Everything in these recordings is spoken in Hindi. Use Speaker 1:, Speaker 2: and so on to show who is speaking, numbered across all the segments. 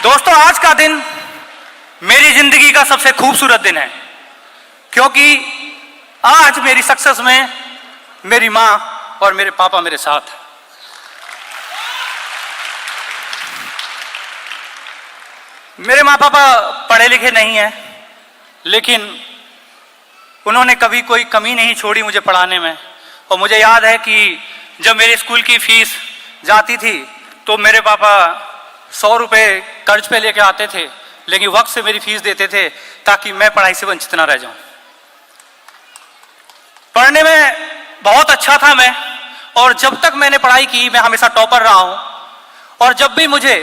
Speaker 1: दोस्तों, आज का दिन मेरी जिंदगी का सबसे खूबसूरत दिन है, क्योंकि आज मेरी सक्सेस में मेरी मां और मेरे पापा मेरे साथ हैं। मेरे माँ पापा पढ़े लिखे नहीं हैं, लेकिन उन्होंने कभी कोई कमी नहीं छोड़ी मुझे पढ़ाने में। और मुझे याद है कि जब मेरे स्कूल की फीस जाती थी तो मेरे पापा 100 रुपये कर्ज पे लेके आते थे, लेकिन वक्त से मेरी फीस देते थे ताकि मैं पढ़ाई से वंचित ना रह जाऊं। पढ़ने में बहुत अच्छा था मैं, और जब तक मैंने पढ़ाई की मैं हमेशा टॉपर रहा हूं। और जब भी मुझे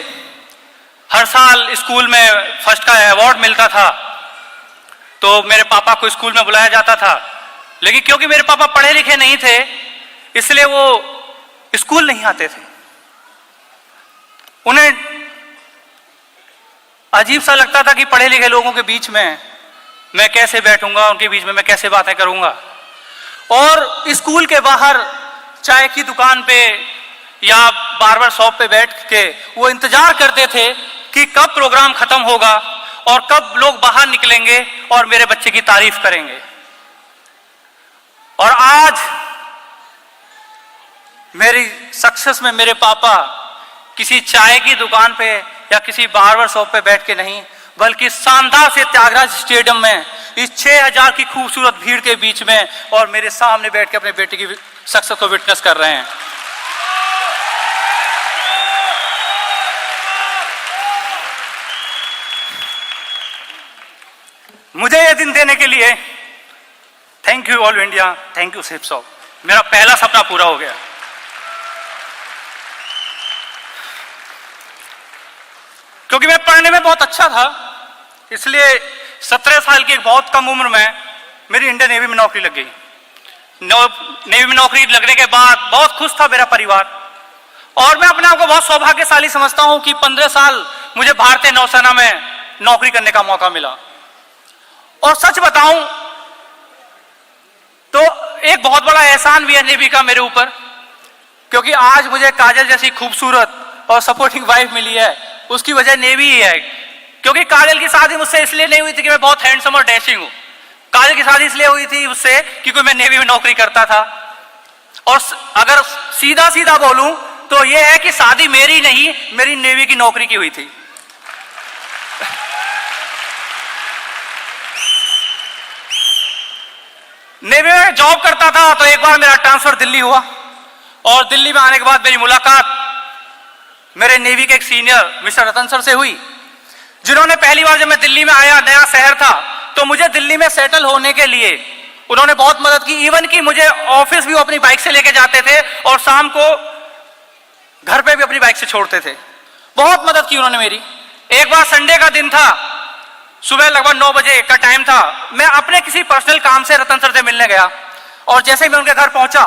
Speaker 1: हर साल स्कूल में फर्स्ट का अवार्ड मिलता था तो मेरे पापा को स्कूल में बुलाया जाता था, लेकिन क्योंकि मेरे पापा पढ़े लिखे नहीं थे इसलिए वो स्कूल नहीं आते थे। उन्हें अजीब सा लगता था कि पढ़े लिखे लोगों के बीच में मैं कैसे बैठूंगा, उनके बीच में मैं कैसे बातें करूंगा। और स्कूल के बाहर चाय की दुकान पे या बार्बर शॉप पे बैठ के वो इंतजार करते थे कि कब प्रोग्राम खत्म होगा और कब लोग बाहर निकलेंगे और मेरे बच्चे की तारीफ करेंगे। और आज मेरी सक्सेस में मेरे पापा किसी चाय की दुकान पे या किसी बार्बर शॉप पे बैठ के नहीं, बल्कि शानदार से त्यागराज स्टेडियम में इस 6000 की खूबसूरत भीड़ के बीच में और मेरे सामने बैठ के अपने बेटे की सक्सेस को विटनेस कर रहे हैं। मुझे यह दिन देने के लिए thank you all India, thank you सेफ सॉफ। मेरा पहला सपना पूरा हो गया। क्योंकि मैं पढ़ने में बहुत अच्छा था, इसलिए 17 साल की एक बहुत कम उम्र में मेरी इंडियन नेवी में नौकरी लग गई। नेवी में नौकरी लगने के बाद बहुत खुश था मेरा परिवार, और मैं अपने आप को बहुत सौभाग्यशाली समझता हूं कि 15 साल मुझे भारतीय नौसेना में नौकरी करने का मौका मिला। और सच बताऊं तो एक बहुत बड़ा एहसान भी है नेवी का मेरे ऊपर, क्योंकि आज मुझे काजल जैसी खूबसूरत और सपोर्टिंग वाइफ मिली है, उसकी वजह नेवी ही है। क्योंकि काजल की शादी मुझसे इसलिए नहीं हुई थी कि मैं बहुत हैंडसम और डैशिंग हूं, काजल की शादी इसलिए हुई थी उससे क्योंकि मैं नेवी में नौकरी करता था। और अगर सीधा सीधा बोलूं तो यह है कि शादी मेरी नहीं, मेरी नेवी की नौकरी की हुई थी। नेवी में जॉब करता था तो एक बार मेरा ट्रांसफर दिल्ली हुआ, और दिल्ली में आने के बाद मेरी मुलाकात मेरे नेवी के एक सीनियर मिस्टर रतन सर से हुई, जिन्होंने पहली बार जब मैं दिल्ली में आया, नया शहर था, तो मुझे दिल्ली में सेटल होने के लिए उन्होंने बहुत मदद की। इवन कि मुझे ऑफिस भी वो अपनी बाइक से लेके जाते थे और शाम को घर पे भी अपनी बाइक से छोड़ते थे। बहुत मदद की उन्होंने मेरी। एक बार संडे का दिन था, सुबह लगभग 9 बजे का टाइम था, मैं अपने किसी पर्सनल काम से रतन सर से मिलने गया, और जैसे ही मैं उनके घर पहुंचा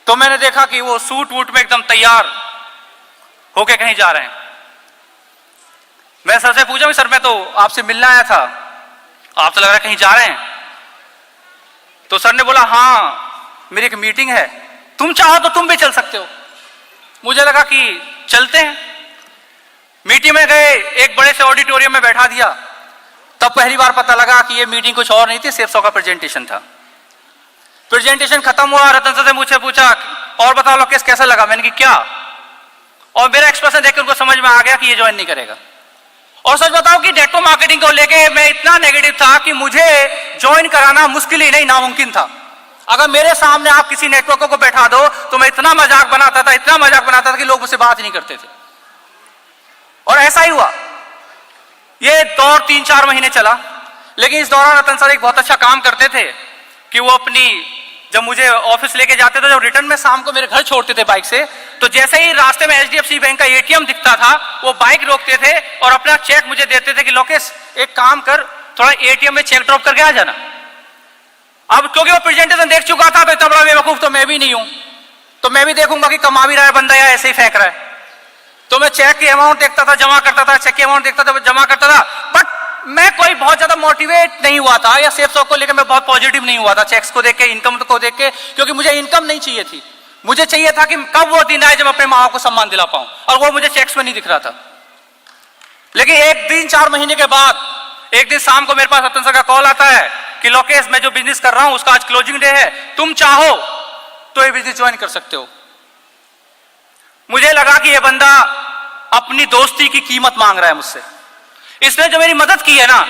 Speaker 1: तो मैंने देखा कि वो सूट वूट में एकदम तैयार होके कहीं जा रहे हैं। मैं सर से पूछा कि सर मैं तो आपसे मिलने आया था, आप तो लग रहा है कहीं जा रहे हैं। तो सर ने बोला हाँ मेरी एक मीटिंग है, तुम चाहो तो तुम भी चल सकते हो। मुझे लगा कि चलते हैं। मीटिंग में गए, एक बड़े से ऑडिटोरियम में बैठा दिया, तब पहली बार पता लगा कि ये मीटिंग कुछ और नहीं थी, सेफ सॉफ का प्रेजेंटेशन था। प्रेजेंटेशन खत्म हुआ, रतन सर से मुझे पूछा और बताओ लोकेश कैसा लगा। मैंने कहा क्या, और मेरा एक्सप्रेशन देख के उनको समझ में आ गया कि ये ज्वाइन नहीं करेगा। और सच बताओ कि नेटवर्क मार्केटिंग को लेके मैं इतना नेगेटिव था कि मुझे ज्वाइन कराना मुश्किल ही नहीं, नामुमकिन था। अगर मेरे सामने आप किसी नेटवर्क को बैठा दो तो मैं इतना मजाक बनाता था, इतना मजाक बनाता था कि लोग मुझसे बात ही नहीं करते थे। और ऐसा ही हुआ। ये दौर 3-4 महीने चला, लेकिन इस दौरान रतन सर एक बहुत अच्छा काम करते थे कि वो अपनी जब मुझे ऑफिस लेके जाते थे, जब रिटर्न में शाम को मेरे घर छोड़ते थे बाइक से, तो जैसे ही रास्ते में HDFC बैंक का ATM दिखता था वो बाइक रोकते थे और अपना चेक मुझे देते थे कि लोकेश एक काम कर, थोड़ा ATM में चेक ड्रॉप करके आ जाना। अब क्योंकि वो प्रेजेंटेशन देख चुका था तो इतना बड़ा बेवकूफ तो मैं भी नहीं हूं, तो मैं भी देखूंगा कि कमा भी रहा है बंदा या ऐसे ही फेंक रहा है। तो मैं चेक की अमाउंट देखता था, जमा करता था, चेक की अमाउंट देखता था, जमा करता था। बट मैं कोई बहुत ज्यादा मोटिवेट नहीं हुआ था, या सेफ सॉफ को लेकर मैं बहुत पॉजिटिव नहीं हुआ था चेक्स को देख के, इनकम को देख के, क्योंकि मुझे इनकम नहीं चाहिए थी। मुझे चाहिए था कि कब वो दिन आए जब अपने माँ को सम्मान दिला पाऊं, और वो मुझे चेक्स में नहीं दिख रहा था। लेकिन एक दिन 4 महीने के बाद एक दिन शाम को मेरे पास रतन सर का कॉल आता है कि लोकेश, मैं जो बिजनेस कर रहा हूं उसका आज क्लोजिंग डे है, तुम चाहो तो ये बिजनेस ज्वाइन कर सकते हो। मुझे लगा कि ये बंदा अपनी दोस्ती की कीमत मांग रहा है मुझसे, इसने जो मेरी मदद की है ना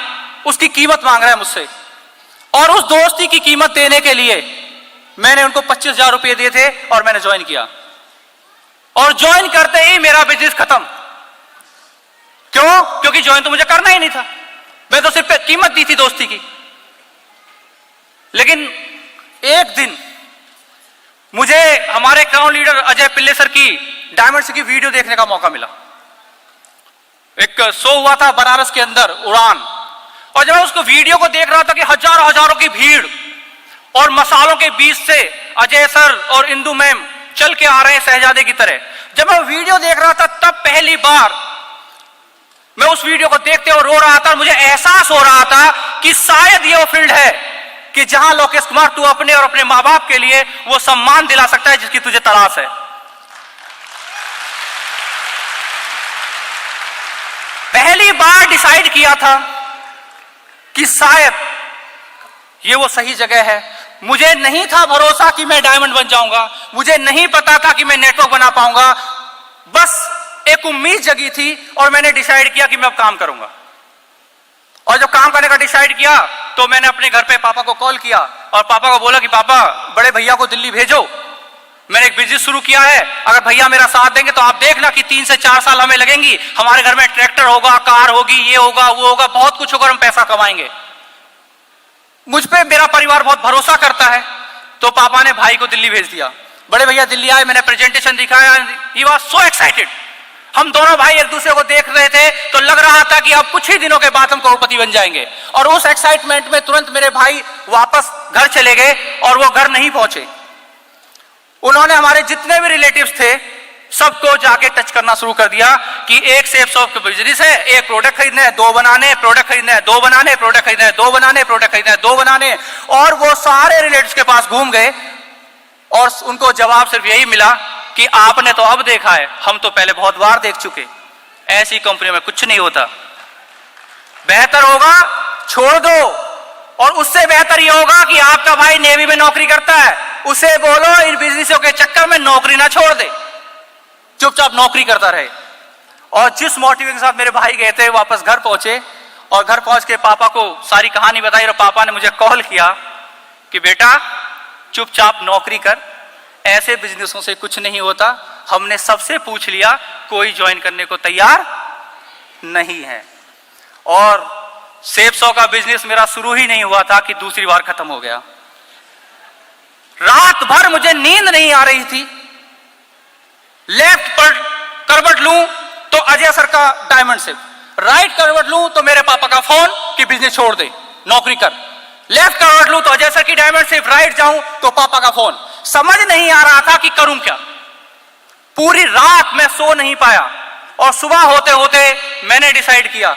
Speaker 1: उसकी कीमत मांग रहा है मुझसे। और उस दोस्ती की कीमत देने के लिए मैंने उनको 25,000 रुपए दिए थे और मैंने ज्वाइन किया। और ज्वाइन करते ही मेरा बिजनेस खत्म। क्यों? क्योंकि ज्वाइन तो मुझे करना ही नहीं था, मैं तो सिर्फ कीमत दी थी दोस्ती की। लेकिन एक दिन मुझे हमारे क्राउन लीडर अजय पिल्ले सर की डायमंड से की वीडियो देखने का मौका मिला। एक शो हुआ था बनारस के अंदर, उड़ान, और जब मैं उसको वीडियो को देख रहा था कि हजारों हजारों की भीड़ और मसालों के बीच से अजय सर और इंदु मैम चल के आ रहे हैं शहजादे की तरह, जब मैं वीडियो देख रहा था तब पहली बार मैं उस वीडियो को देखते और रो रहा था। और मुझे एहसास हो रहा था कि शायद ये वो फील्ड है कि जहां लोकेश कुमार तू अपने और अपने मां बाप के लिए वो सम्मान दिला सकता है जिसकी तुझे तलाश है। पहली बार डिसाइड किया था कि शायद ये वो सही जगह है। मुझे नहीं था भरोसा कि मैं डायमंड बन जाऊंगा, मुझे नहीं पता था कि मैं नेटवर्क बना पाऊंगा, बस एक उम्मीद जगी थी और मैंने डिसाइड किया कि मैं अब काम करूंगा। और जब काम करने का डिसाइड किया तो मैंने अपने घर पे पापा को कॉल किया और पापा को बोला कि पापा बड़े भैया को दिल्ली भेजो, मैंने एक बिजनेस शुरू किया है, अगर भैया मेरा साथ देंगे तो आप देखना कि 3 से 4 साल हमें लगेंगी, हमारे घर में ट्रैक्टर होगा, कार होगी, ये होगा वो होगा, बहुत कुछ होगा, हम पैसा कमाएंगे। मुझ पे मेरा परिवार बहुत भरोसा करता है। तो पापा ने भाई को दिल्ली भेज दिया। बड़े भैया दिल्ली आए, मैंने प्रेजेंटेशन दिखाया, ही वाज सो एक्साइटेड। हम दोनों भाई एक दूसरे को देख रहे थे तो लग रहा था कि अब कुछ ही दिनों के बाद हम करोड़पति बन जाएंगे। और उस एक्साइटमेंट में तुरंत मेरे भाई वापस घर चले गए और वो घर नहीं पहुंचे। उन्होंने हमारे जितने भी रिलेटिव्स थे सबको जाके टच करना शुरू कर दिया कि एक सेफ शॉप का बिजनेस है, एक प्रोडक्ट खरीदना है, 2 बनाने, प्रोडक्ट खरीदना है, 2 बनाने, प्रोडक्ट खरीदना है, 2 बनाने, प्रोडक्ट खरीदना है, 2 बनाने। और वो सारे रिलेटिव्स के पास घूम गए और उनको जवाब सिर्फ यही मिला कि आपने तो अब देखा है, हम तो पहले बहुत बार देख चुके, ऐसी कंपनी में कुछ नहीं होता, बेहतर होगा छोड़ दो। और उससे बेहतर यह होगा कि आपका भाई नेवी में नौकरी करता है, उसे बोलो इन बिजनेसों के चक्कर में नौकरी ना छोड़ दे, चुपचाप नौकरी करता रहे। और जिस मोटिव के साथ मेरे भाई गए थे वापस घर पहुंचे और घर पहुंच के पापा को सारी कहानी बताई और पापा ने मुझे कॉल किया कि बेटा चुपचाप नौकरी कर, ऐसे बिजनेसों से कुछ नहीं होता, हमने सबसे पूछ लिया, कोई ज्वाइन करने को तैयार नहीं है। और सेफ सौ का बिजनेस मेरा शुरू ही नहीं हुआ था कि दूसरी बार खत्म हो गया। रात भर मुझे नींद नहीं आ रही थी, लेफ्ट पर करवट लूं तो अजय सर का डायमंड शिप, राइट करवट लूं तो मेरे पापा का फोन कि बिजनेस छोड़ दे, नौकरी कर, लेफ्ट करवट लूं तो अजय सर की डायमंड शिप, राइट जाऊं तो पापा का फोन। समझ नहीं आ रहा था कि करूं क्या। पूरी रात मैं सो नहीं पाया और सुबह होते होते मैंने डिसाइड किया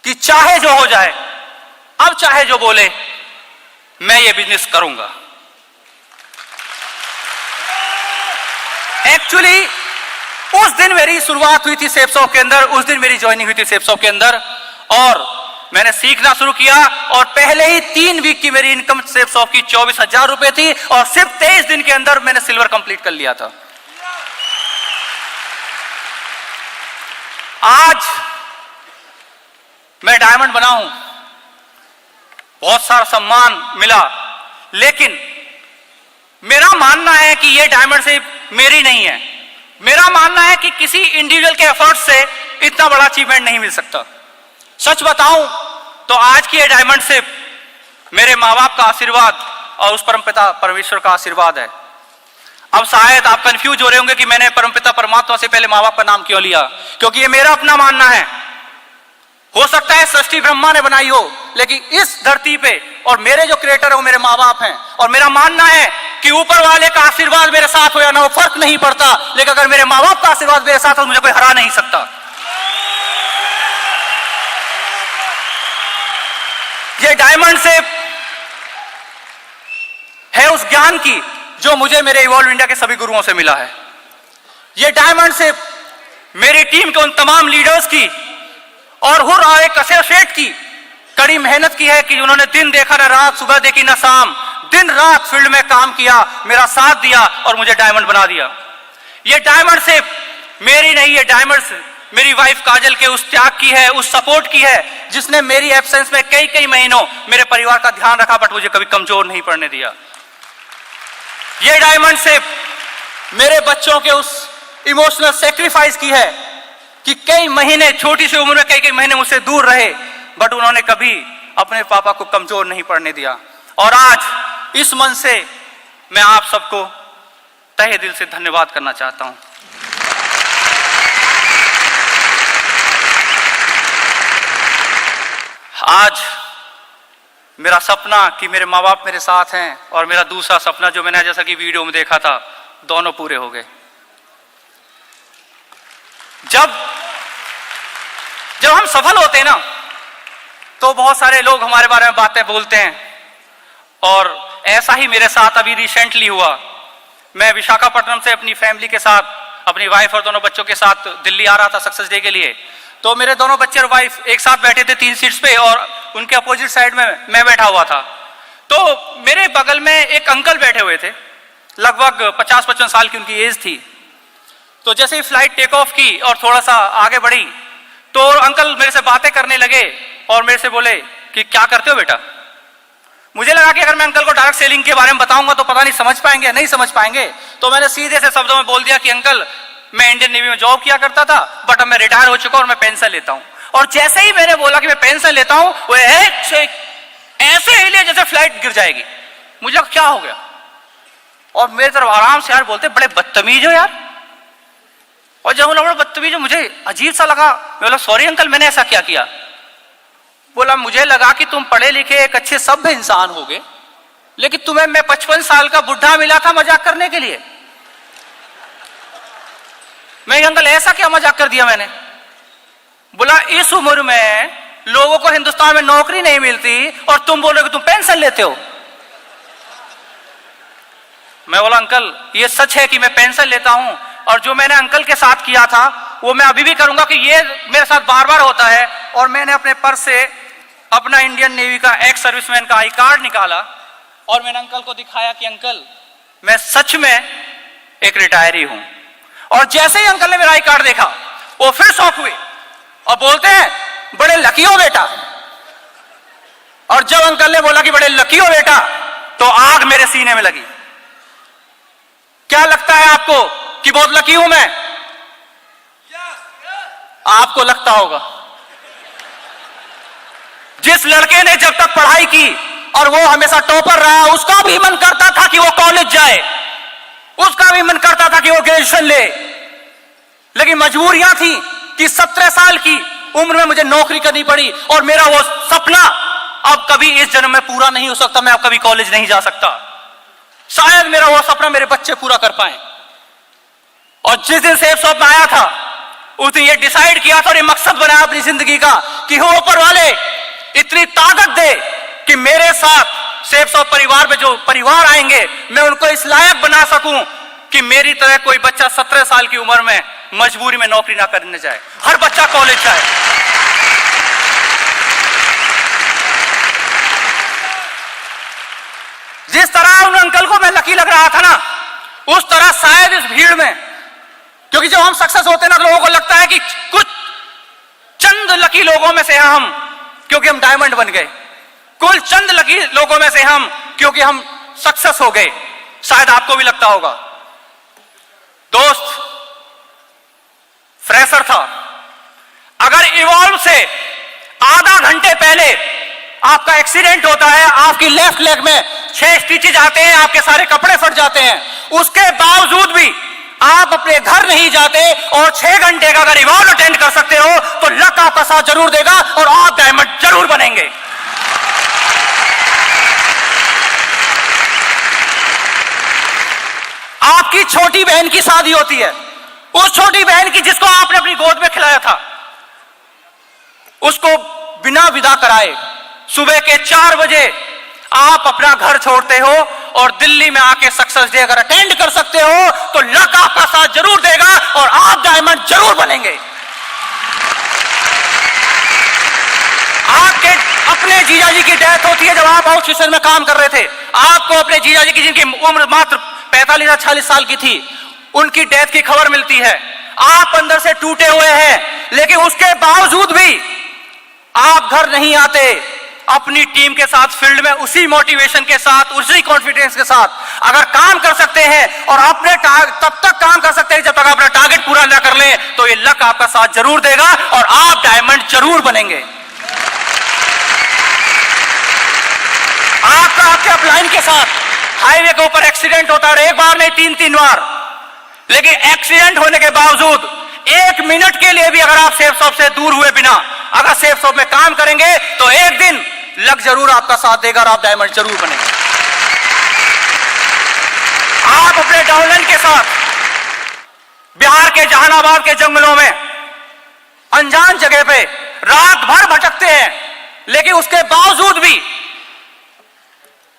Speaker 1: कि चाहे जो हो जाए, अब चाहे जो बोले, मैं ये बिजनेस करूंगा। एक्चुअली उस दिन मेरी शुरुआत हुई थी सेफ शॉप के अंदर, उस दिन मेरी ज्वाइनिंग हुई थी सेफ शॉप के अंदर और मैंने सीखना शुरू किया। और पहले ही 3 वीक की मेरी इनकम सेफ शॉप की 24,000 रुपए थी और सिर्फ 23 दिन के अंदर मैंने सिल्वर कंप्लीट कर लिया था। आज मैं डायमंड बना हूं, बहुत सारा सम्मान मिला, लेकिन मेरा मानना है कि यह डायमंड सिर्फ मेरी नहीं है। मेरा मानना है कि किसी इंडिविजुअल के एफर्ट से इतना बड़ा अचीवमेंट नहीं मिल सकता। सच बताऊं तो आज की ये डायमंड सिर्फ मेरे माँ बाप का आशीर्वाद और उस परमपिता परमेश्वर का आशीर्वाद है। अब शायद आप कंफ्यूज हो रहे होंगे कि मैंने परमपिता परमात्मा से पहले माँ बाप का नाम क्यों लिया, क्योंकि ये मेरा अपना मानना है। हो सकता है सृष्टि ब्रह्मा ने बनाई हो, लेकिन इस धरती पे और मेरे जो क्रिएटर है वो मेरे माँ बाप हैं। और मेरा मानना है कि ऊपर वाले का आशीर्वाद मेरे साथ हो या ना, वो फर्क नहीं पड़ता, लेकिन अगर मेरे माँ बाप का आशीर्वाद मेरे साथ हो मुझे कोई हरा नहीं सकता। ये डायमंड शेप है उस ज्ञान की जो मुझे मेरे इवॉल्व इंडिया के सभी गुरुओं से मिला है। ये डायमंड शेप मेरी टीम के उन तमाम लीडर्स की और हुर्रा एक एसोसिएट की कड़ी मेहनत की है कि उन्होंने दिन देखा ना रात, सुबह देखी ना शाम, दिन रात फील्ड में काम किया, मेरा साथ दिया और मुझे डायमंड बना दिया। ये डायमंड सिर्फ मेरी नहीं, ये डायमंड मेरी वाइफ काजल के उस त्याग की है, उस सपोर्ट की है, जिसने मेरी एब्सेंस में कई कई महीनों मेरे परिवार का ध्यान रखा, बट मुझे कभी कमजोर नहीं पड़ने दिया। ये डायमंड सिर्फ मेरे बच्चों के उस इमोशनल सेक्रीफाइस की है कि कई महीने, छोटी सी उम्र में कई कई महीने मुझसे दूर रहे, बट उन्होंने कभी अपने पापा को कमजोर नहीं पड़ने दिया। और आज इस मन से मैं आप सबको तहे दिल से धन्यवाद करना चाहता हूं। आज मेरा सपना कि मेरे माँ बाप मेरे साथ हैं और मेरा दूसरा सपना जो मैंने जैसा कि वीडियो में देखा था, दोनों पूरे हो गए। जब हम सफल होते हैं ना, तो बहुत सारे लोग हमारे बारे में बातें बोलते हैं, और ऐसा ही मेरे साथ अभी रिसेंटली हुआ। मैं विशाखापट्टनम से अपनी फैमिली के साथ, अपनी वाइफ और दोनों बच्चों के साथ दिल्ली आ रहा था सक्सेस डे के लिए। तो मेरे दोनों बच्चे और वाइफ एक साथ बैठे थे 3 सीट्स पे, और उनके अपोजिट साइड में मैं बैठा हुआ था। तो मेरे बगल में एक अंकल बैठे हुए थे, लगभग 50-55 साल की उनकी एज थी। तो जैसे ही फ्लाइट टेक ऑफ की और थोड़ा सा आगे बढ़ी, तो अंकल मेरे से बातें करने लगे और मेरे से बोले कि क्या करते हो बेटा। मुझे लगा कि अगर मैं अंकल को डायरेक्ट सेलिंग के बारे में बताऊंगा तो पता नहीं समझ पाएंगे, नहीं समझ पाएंगे। तो मैंने सीधे से शब्दों में बोल दिया कि अंकल, मैं इंडियन नेवी में जॉब किया करता था, बट अब मैं रिटायर हो चुका हूं और मैं पेंशन लेता हूं। और जैसे ही मैंने बोला कि मैं पेंशन लेता हूं, वो ऐसे हिले जैसे फ्लाइट गिर जाएगी। मुझे लगा क्या हो गया, और मेरे तरफ आराम से यार बोलते, बड़े बदतमीज हो यार। और जब बोला बड़ा बदतमीज हो, मुझे अजीब सा लगा। मैं बोला सॉरी अंकल, मैंने ऐसा क्या किया। बोला मुझे लगा कि तुम पढ़े लिखे एक अच्छे सभ्य इंसान होगे, लेकिन तुम्हें मैं 55 साल का बुढ़ा मिला था मजाक करने के लिए। मैं अंकल ऐसा क्या मजाक कर दिया मैंने। बोला इस उम्र में लोगों को हिंदुस्तान में नौकरी नहीं मिलती और तुम बोल रहे हो कि तुम पेंशन लेते हो। मैं बोला अंकल ये सच है कि मैं पेंशन लेता हूं, और जो मैंने अंकल के साथ किया था वो मैं अभी भी करूंगा, कि ये मेरे साथ बार बार होता है। और मैंने अपने पर्स से अपना इंडियन नेवी का एक्स सर्विसमैन का आई कार्ड निकाला और मैंने अंकल को दिखाया कि अंकल मैं सच में एक रिटायरी हूं। और जैसे ही अंकल ने मेरा आई कार्ड देखा, वो फिर शॉक हुए और बोलते हैं बड़े लकी हो बेटा। और जब अंकल ने बोला कि बड़े लकी हो बेटा, तो आग मेरे सीने में लगी। क्या लगता है आपको कि बहुत लकी हूं मैं? आपको लगता होगा। जिस लड़के ने जब तक पढ़ाई की और वो हमेशा टॉपर रहा, उसका भी मन करता था कि वो कॉलेज जाए, उसका भी मन करता था कि वो ग्रेजुएशन ले, लेकिन मजबूरियां थी कि 17 साल की उम्र में मुझे नौकरी करनी पड़ी। और मेरा वो सपना अब कभी इस जन्म में पूरा नहीं हो सकता। मैं अब कभी कॉलेज नहीं जा सकता। शायद मेरा वो सपना मेरे बच्चे पूरा कर पाए। और जिस दिन सेफ शॉप में आया था, उस दिन ये डिसाइड किया था और ये मकसद बनाया अपनी जिंदगी का कि हो ऊपर वाले इतनी ताकत दे कि मेरे साथ सेफ शॉप परिवार में जो परिवार आएंगे, मैं उनको इस लायक बना सकूं कि मेरी तरह कोई बच्चा 17 साल की उम्र में मजबूरी में नौकरी ना करने जाए, हर बच्चा कॉलेज जाए। जिस तरह उन अंकल को मैं लकी लग रहा था ना, उस तरह शायद इस भीड़ में, क्योंकि जब हम सक्सेस होते हैं ना, तो लोगों को लगता है कि कुछ चंद लकी लोगों में से हम, क्योंकि हम डायमंड बन गए, कुल चंद लकी लोगों में से हम, क्योंकि हम सक्सेस हो गए। शायद आपको भी लगता होगा। दोस्त, फ्रेशर था, अगर इवॉल्व से आधा घंटे पहले आपका एक्सीडेंट होता है, आपकी लेफ्ट लेग में 6 स्टिचेज आते हैं, आपके सारे कपड़े फट जाते हैं, उसके बावजूद भी आप अपने घर नहीं जाते और 6 घंटे का अगर इवॉल्व अटेंड कर सकते हो, तो लक आपका साथ जरूर देगा और आप डायमंड जरूर बनेंगे। आपकी छोटी बहन की शादी होती है, उस छोटी बहन की जिसको आपने अपनी गोद में खिलाया था, उसको बिना विदा कराए सुबह के 4 बजे आप अपना घर छोड़ते हो और दिल्ली में आके सक्सेस डे अगर अटेंड कर सकते हो तो लक आपका साथ जरूर देगा और आप डायमंड जरूर बनेंगे। आपके अपने जीजाजी की डेथ होती है जब आप हाउस स्टेशन में काम कर रहे थे, आपको अपने जीजाजी की जिनकी उम्र मात्र 45 या 40 साल की थी, उनकी डेथ की खबर मिलती है। आप अंदर से टूटे हुए हैं, लेकिन उसके बावजूद भी आप घर नहीं आते, अपनी टीम के साथ फील्ड में उसी मोटिवेशन के साथ, उसी कॉन्फिडेंस के साथ अगर काम कर सकते हैं और अपने तब तक काम कर सकते हैं जब तक अपना टारगेट पूरा ना कर ले, तो ये लक आपका साथ जरूर देगा और आप डायमंड जरूर बनेंगे। आपके अपलाइन के साथ हाईवे के ऊपर एक्सीडेंट होता रहे, एक बार नहीं 3-3 बार, लेकिन एक्सीडेंट होने के बावजूद 1 मिनट के लिए भी अगर आप सेफ शॉप से दूर हुए बिना अगर सेफ शॉप में काम करेंगे तो एक दिन लक जरूर आपका साथ देगा और आप डायमंड जरूर बनेंगे। आप अपने डाउनलाइन के साथ बिहार के जहानाबाद के जंगलों में अनजान जगह पे रात भर भटकते हैं, लेकिन उसके बावजूद भी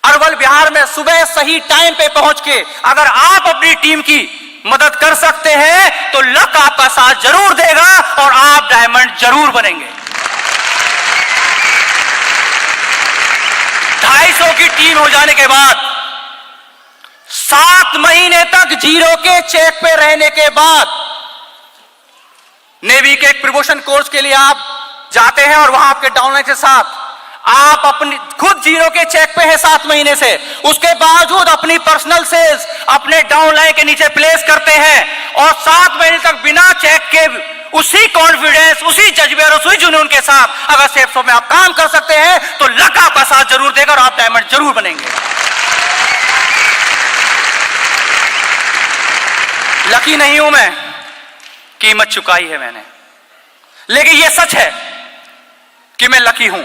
Speaker 1: अरवल बिहार में सुबह सही टाइम पे पहुंच के अगर आप अपनी टीम की मदद कर सकते हैं तो लक आपका साथ जरूर देगा और आप डायमंड जरूर बनेंगे। 250 की टीम हो जाने के बाद 7 महीने तक जीरो के चेक पे रहने के बाद नेवी के एक प्रमोशन कोर्स के लिए आप जाते हैं और वहां आपके डाउनलाइन के साथ आप अपनी खुद जीरो के चेक पे है 7 महीने से, उसके बावजूद अपनी पर्सनल सेल्स अपने डाउनलाइन के नीचे प्लेस करते हैं और 7 महीने तक बिना चेक के उसी कॉन्फिडेंस, उसी जज्बे और उसी जुनून के साथ अगर सेफ शॉप में आप काम कर सकते हैं तो लक आपका साथ जरूर देगा और आप डायमंड जरूर बनेंगे। लकी नहीं हूं मैं, कीमत चुकाई है मैंने, लेकिन यह सच है कि मैं लकी हूं।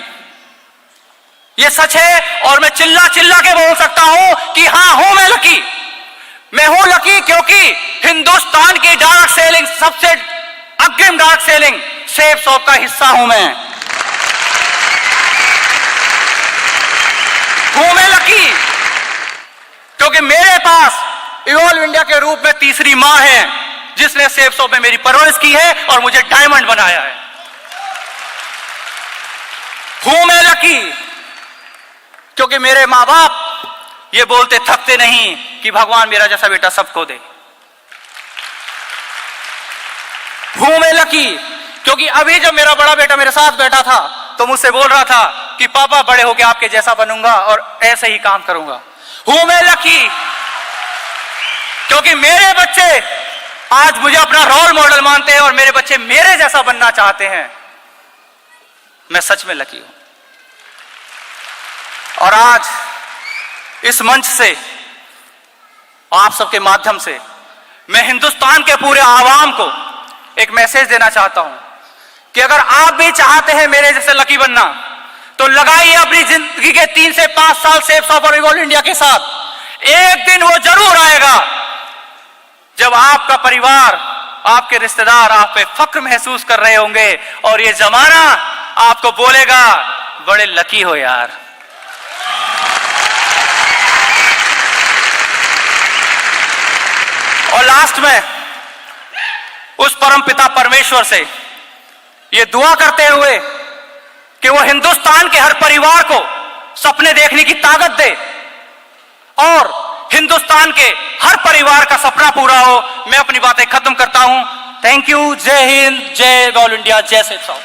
Speaker 1: यह सच है और मैं चिल्ला चिल्ला के बोल सकता हूं कि हां हूं मैं लकी। मैं हूं लकी क्योंकि हिंदुस्तान की डार्क सेलिंग, सबसे अग्रिम डार्क सेलिंग सेफ शॉप का हिस्सा हूं मैं। हूं मैं लकी क्योंकि मेरे पास इवॉल्व इंडिया के रूप में तीसरी मां है जिसने सेफ शॉप में मेरी परवरिश की है और मुझे डायमंड बनाया है। हूं मैं लकी क्योंकि मेरे मां बाप ये बोलते थकते नहीं कि भगवान मेरा जैसा बेटा सबको दे। हूं मैं लकी क्योंकि अभी जब मेरा बड़ा बेटा मेरे साथ बैठा था तो मुझसे बोल रहा था कि पापा बड़े होके आपके जैसा बनूंगा और ऐसे ही काम करूंगा। हूं मैं लकी क्योंकि मेरे बच्चे आज मुझे अपना रोल मॉडल मानते हैं और मेरे बच्चे मेरे जैसा बनना चाहते हैं। मैं सच में लकी हूं। और आज इस मंच से, आप सबके माध्यम से मैं हिंदुस्तान के पूरे आवाम को एक मैसेज देना चाहता हूं कि अगर आप भी चाहते हैं मेरे जैसे लकी बनना तो लगाइए अपनी जिंदगी के 3 से 5 साल सेफ शॉप और इवॉल्व इंडिया के साथ। एक दिन वो जरूर आएगा जब आपका परिवार, आपके रिश्तेदार आप पे फक्र महसूस कर रहे होंगे और ये जमाना आपको बोलेगा बड़े लकी हो यार। और लास्ट में उस परम पिता परमेश्वर से ये दुआ करते हुए कि वो हिंदुस्तान के हर परिवार को सपने देखने की ताकत दे और हिंदुस्तान के हर परिवार का सपना पूरा हो। मैं अपनी बातें खत्म करता हूं। Thank you. जय हिंद, जय ऑल इंडिया, जय सेफ शॉप।